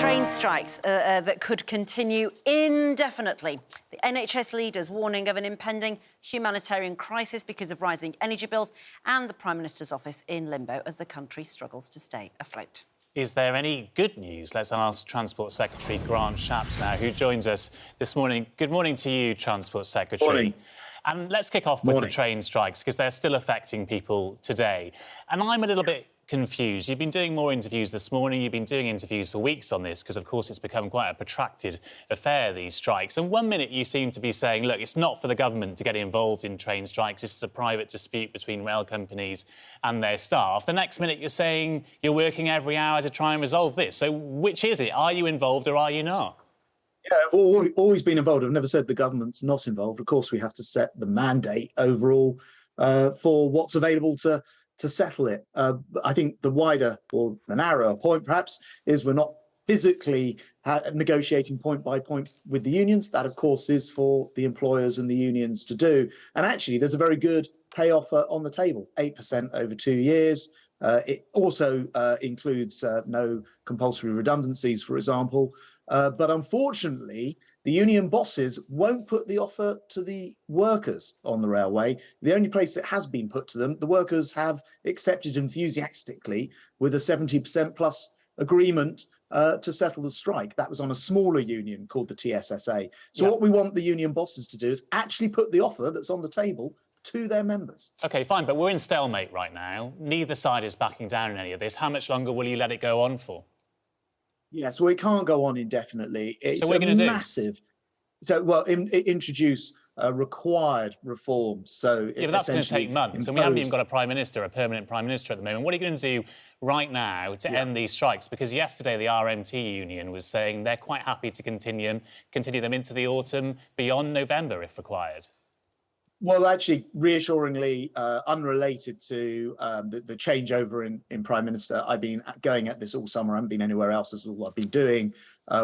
Train strikes that could continue indefinitely. The NHS leaders warning of an impending humanitarian crisis because of rising energy bills, and the Prime Minister's office in limbo as the country struggles to stay afloat. Is there any good news? Let's ask Transport Secretary Grant Shapps now, who joins us this morning. Good morning to you, Transport Secretary. Morning. And let's kick off with the train strikes, because they're still affecting people today. And I'm a little bit confused. You've been doing more interviews this morning. You've been doing interviews for weeks on this, because, of course, it's become quite a protracted affair, these strikes. And one minute you seem to be saying, look, it's not for the government to get involved in train strikes. This is a private dispute between rail companies and their staff. The next minute you're saying you're working every hour to try and resolve this. So which is it? Are you involved or are you not? Yeah, always been involved. I've never said the government's not involved. Of course, we have to set the mandate overall for what's available to settle it. I think the wider or the narrower point, perhaps, is we're not physically negotiating point by point with the unions. That, of course, is for the employers and the unions to do. And actually, there's a very good pay offer on the table, 8% over 2 years. It also includes no compulsory redundancies, for example. But unfortunately, the union bosses won't put the offer to the workers on the railway. The only place it has been put to them, the workers have accepted enthusiastically with a 70% plus agreement to settle the strike. That was on a smaller union called the TSSA. So what we want the union bosses to do is actually put the offer that's on the table to their members. OK, fine, but we're in stalemate right now. Neither side is backing down in any of this. How much longer will you let it go on for? Yes, well, it can't go on indefinitely. It's so what are you gonna massive. Do? So, well, introduce required reforms. So, yeah, but that's going to take months, and we haven't even got a prime minister, a permanent prime minister at the moment. What are you going to do right now to end these strikes? Because yesterday the RMT union was saying they're quite happy to continue them into the autumn, beyond November, if required. Well, actually, reassuringly, unrelated to the changeover in Prime Minister, I've been going at this all summer. I haven't been anywhere else. This is all I've been doing.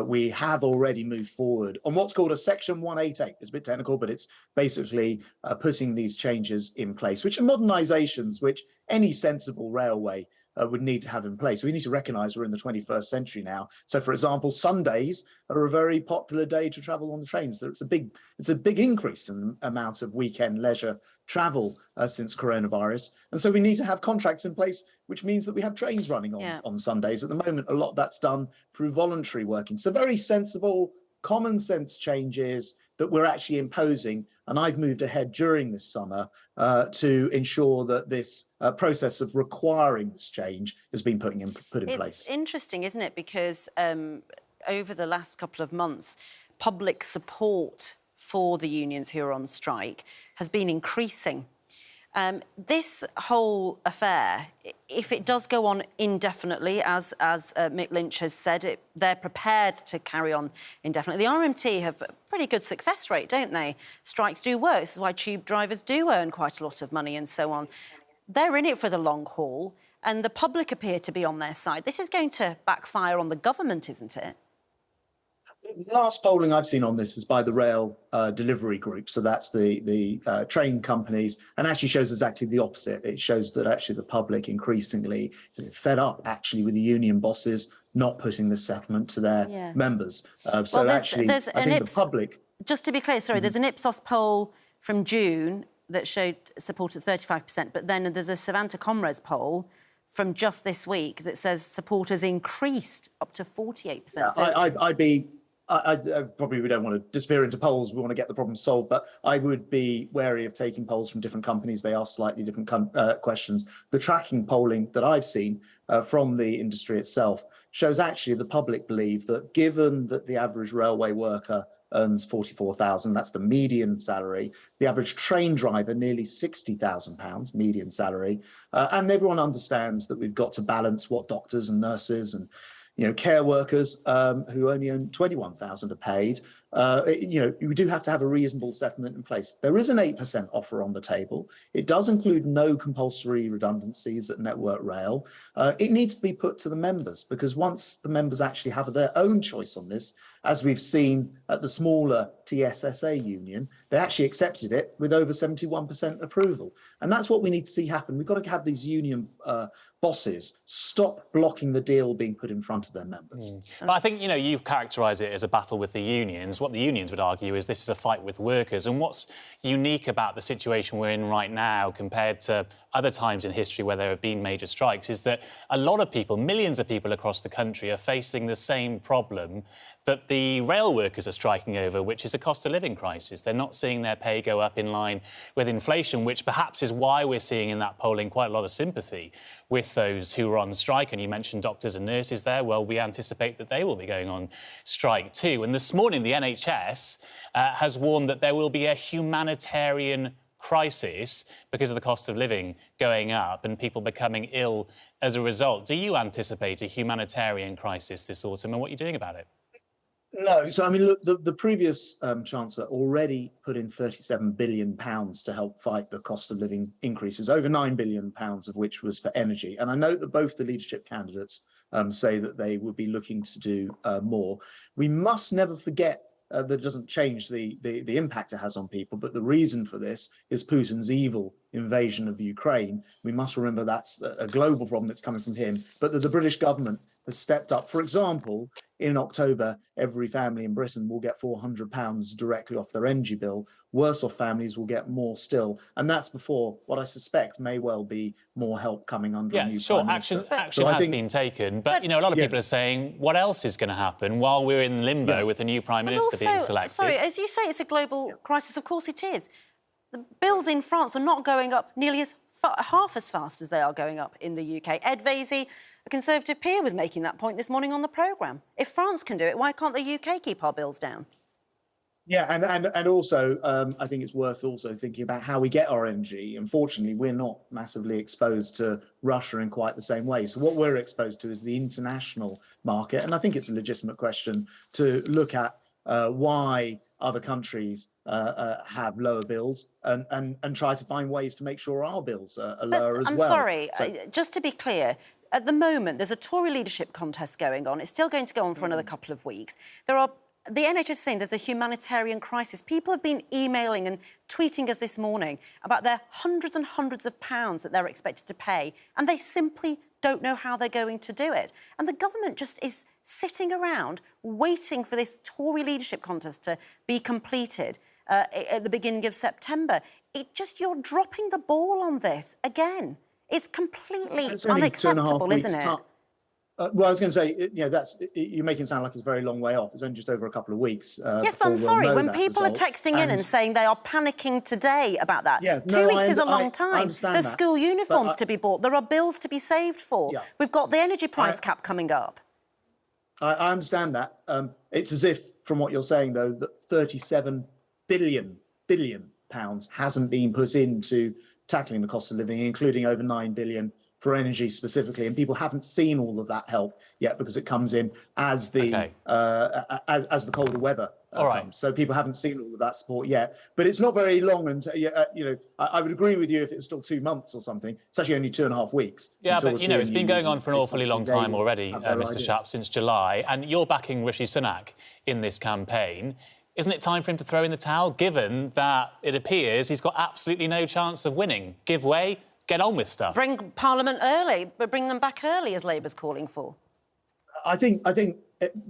We have already moved forward on what's called a Section 188. It's a bit technical, but it's basically putting these changes in place, which are modernisations which any sensible railway would need to have in place. We need to recognise we're in the 21st century now. So, for example, Sundays are a very popular day to travel on the trains. It's a big increase in the amount of weekend leisure travel since coronavirus. And so we need to have contracts in place, which means that we have trains running on Sundays. At the moment, a lot of that's done through voluntary working. So very sensible, common sense changes that we're actually imposing. And I've moved ahead during this summer to ensure that this process of requiring this change has been put in place. It's interesting, isn't it? Because over the last couple of months, public support for the unions who are on strike has been increasing. This whole affair, if it does go on indefinitely, as Mick Lynch has said, they're prepared to carry on indefinitely. The RMT have a pretty good success rate, don't they? Strikes do work. This is why tube drivers do earn quite a lot of money and so on. They're in it for the long haul, and the public appear to be on their side. This is going to backfire on the government, isn't it? The last polling I've seen on this is by the rail delivery group. So that's the train companies, and actually shows exactly the opposite. It shows that actually the public increasingly is fed up actually with the union bosses not putting the settlement to their members. So well, actually, I think the public... Just to be clear, sorry, there's an Ipsos poll from June that showed support at 35%, but then there's a Savanta Comres poll from just this week that says support has increased up to 48%. Yeah, so I probably we don't want to disappear into polls. We want to get the problem solved, but I would be wary of taking polls from different companies. They ask slightly different questions. The tracking polling that I've seen from the industry itself shows actually the public believe that given that the average railway worker earns £44,000, that's the median salary, the average train driver nearly £60,000 median salary, and everyone understands that we've got to balance what doctors and nurses and care workers who only earn 21,000 are paid. we do have to have a reasonable settlement in place. There is an 8% offer on the table. It does include no compulsory redundancies at Network Rail. It needs to be put to the members, because once the members actually have their own choice on this, as we've seen at the smaller TSSA union, they actually accepted it with over 71% approval. And that's what we need to see happen. We've got to have these union bosses stop blocking the deal being put in front of their members. But I think, you characterise it as a battle with the unions. What the unions would argue is this is a fight with workers. And what's unique about the situation we're in right now compared to other times in history where there have been major strikes is that a lot of people, millions of people across the country, are facing the same problem that the rail workers are striking over, which is a cost of living crisis. They're not seeing their pay go up in line with inflation, which perhaps is why we're seeing in that polling quite a lot of sympathy with those who are on strike. And you mentioned doctors and nurses there. Well, we anticipate that they will be going on strike too. And this morning, the NHS has warned that there will be a humanitarian crisis because of the cost of living going up and people becoming ill as a result. Do you anticipate a humanitarian crisis this autumn, and what are you doing about it? No. So, I mean, look, the previous Chancellor already put in £37 billion to help fight the cost of living increases, over £9 billion of which was for energy. And I note that both the leadership candidates say that they would be looking to do more. We must never forget that it doesn't change the impact it has on people, but the reason for this is Putin's evil invasion of Ukraine. We must remember that's a global problem that's coming from him, but that the British government has stepped up. For example, in October, every family in Britain will get £400 directly off their energy bill. Worse off families will get more still. And that's before what I suspect may well be more help coming under a new Prime Minister. Action has been taken. But, a lot of people are saying, what else is going to happen while we're in limbo with a new Prime Minister being selected? Sorry, as you say, it's a global crisis. Of course it is. The bills in France are not going up nearly half as fast as they are going up in the UK. Ed Vaizey, a Conservative peer, was making that point this morning on the programme. If France can do it, why can't the UK keep our bills down? Yeah, and also, I think it's worth also thinking about how we get our energy. Unfortunately, we're not massively exposed to Russia in quite the same way. So what we're exposed to is the international market. And I think it's a legitimate question to look at why other countries have lower bills and try to find ways to make sure our bills are lower as well. I'm sorry, just to be clear, at the moment, there's a Tory leadership contest going on. It's still going to go on for another couple of weeks. The NHS is saying there's a humanitarian crisis. People have been emailing and tweeting us this morning about their hundreds and hundreds of pounds that they're expected to pay, and they simply don't know how they're going to do it. And the government just is sitting around waiting for this Tory leadership contest to be completed at the beginning of September. You're dropping the ball on this again. It's completely unacceptable, isn't it? Well, I was going to say, you're making it sound like it's a very long way off. It's only just over a couple of weeks. Yes, but I'm sorry, when people are texting in and saying they are panicking today about that, 2 weeks is a long time. There's school uniforms to be bought. There are bills to be saved for. Yeah. We've got the energy price cap coming up. I understand that. It's as if, from what you're saying, though, that £37 billion hasn't been put into tackling the cost of living, including over £9 billion for energy specifically, and people haven't seen all of that help yet because it comes in as the as the colder weather comes. So people haven't seen all of that support yet. But it's not very long, and I would agree with you if it was still 2 months or something. It's actually only 2.5 weeks. Yeah, but it's been going on for an awfully long time already, Mr. Shapps, since July, and you're backing Rishi Sunak in this campaign. Isn't it time for him to throw in the towel, given that it appears he's got absolutely no chance of winning? Give way. Get on with stuff. Bring Parliament early, but bring them back early, as Labour's calling for. I think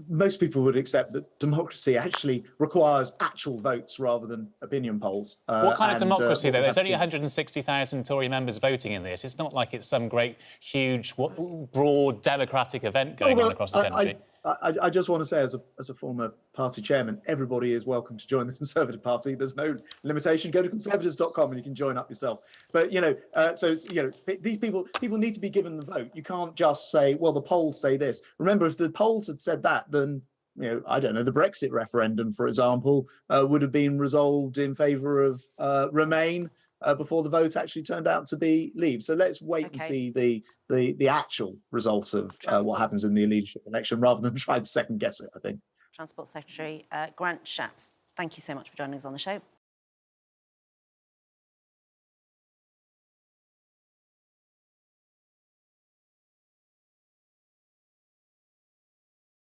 most people would accept that democracy actually requires actual votes rather than opinion polls. What kind of democracy, though? There's only 160,000 Tory members voting in this. It's not like it's some great, huge, broad democratic event going on across the country. I just want to say, as a former party chairman, everybody is welcome to join the Conservative Party. There's no limitation. Go to conservatives.com and you can join up yourself. But these people need to be given the vote. You can't just say, well, the polls say this. Remember, if the polls had said that, then I don't know, the Brexit referendum, for example, would have been resolved in favour of Remain before the vote actually turned out to be Leave. So let's wait and see the actual result of what happens in the leadership election rather than try to second guess it, I think. Transport Secretary Grant Shapps. Thank you so much for joining us on the show.